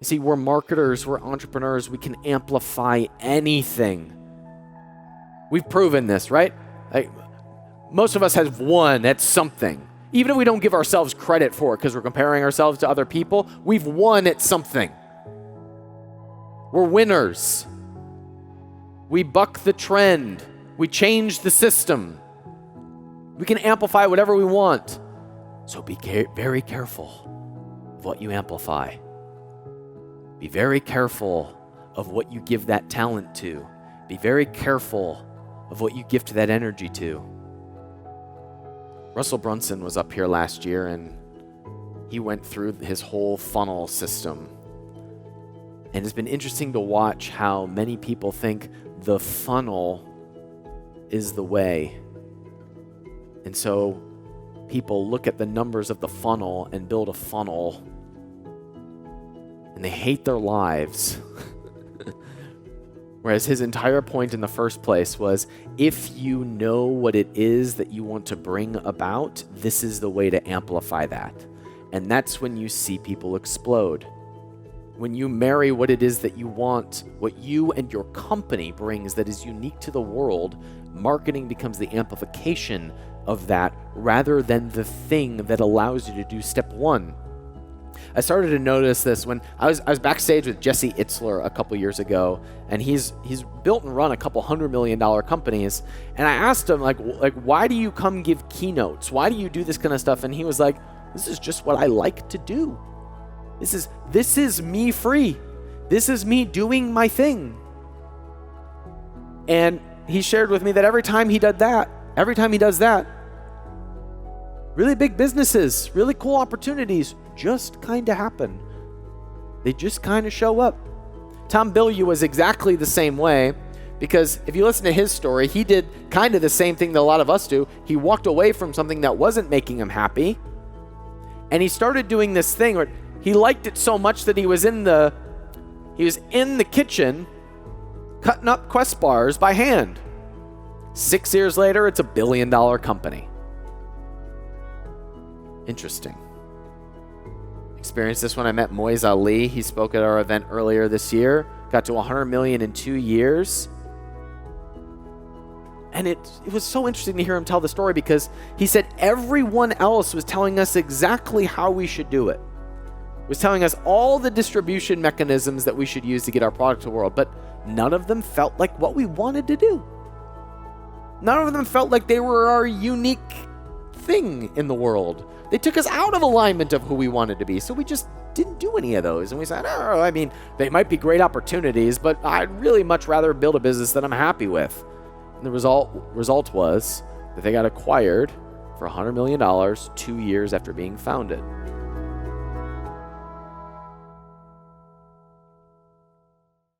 You see, we're marketers, we're entrepreneurs, we can amplify anything. We've proven this, right? Like, most of us have won at something. Even if we don't give ourselves credit for it because we're comparing ourselves to other people, we've won at something. We're winners. We buck the trend. We change the system. We can amplify whatever we want. So be very careful of what you amplify. Be very careful of what you give that talent to. Be very careful of what you gift that energy to. Russell Brunson was up here last year, and he went through his whole funnel system. And it's been interesting to watch how many people think the funnel is the way. And so people look at the numbers of the funnel and build a funnel, and they hate their lives. Whereas his entire point in the first place was, if you know what it is that you want to bring about, this is the way to amplify that. And that's when you see people explode. When you marry what it is that you want, what you and your company brings that is unique to the world, marketing becomes the amplification of that rather than the thing that allows you to do step one. I started to notice this when I was backstage with Jesse Itzler a couple years ago, and he's built and run a couple $100 million companies. And I asked him, like, why do you come give keynotes? Why do you do this kind of stuff? And he was like, this is just what I like to do. This is me free. This is me doing my thing. And he shared with me that every time he does that, really big businesses, really cool opportunities just kind of happen. They just kind of show up. Tom Bilyeu was exactly the same way, because if you listen to his story, he did kind of the same thing that a lot of us do. He walked away from something that wasn't making him happy, and he started doing this thing where he liked it so much that he was in the kitchen cutting up Quest bars by hand. 6 years later, it's $1 billion company. Interesting. Experienced this when I met Moiz Ali. He spoke at our event earlier this year. Got to 100 million in 2 years. And it was so interesting to hear him tell the story, because he said everyone else was telling us exactly how we should do it. Was telling us all the distribution mechanisms that we should use to get our product to the world, but none of them felt like what we wanted to do. None of them felt like they were our unique thing in the world. They took us out of alignment of who we wanted to be, so we just didn't do any of those. And we said, oh, I mean, they might be great opportunities, but I'd really much rather build a business that I'm happy with. And the result was that they got acquired for $100 million 2 years after being founded.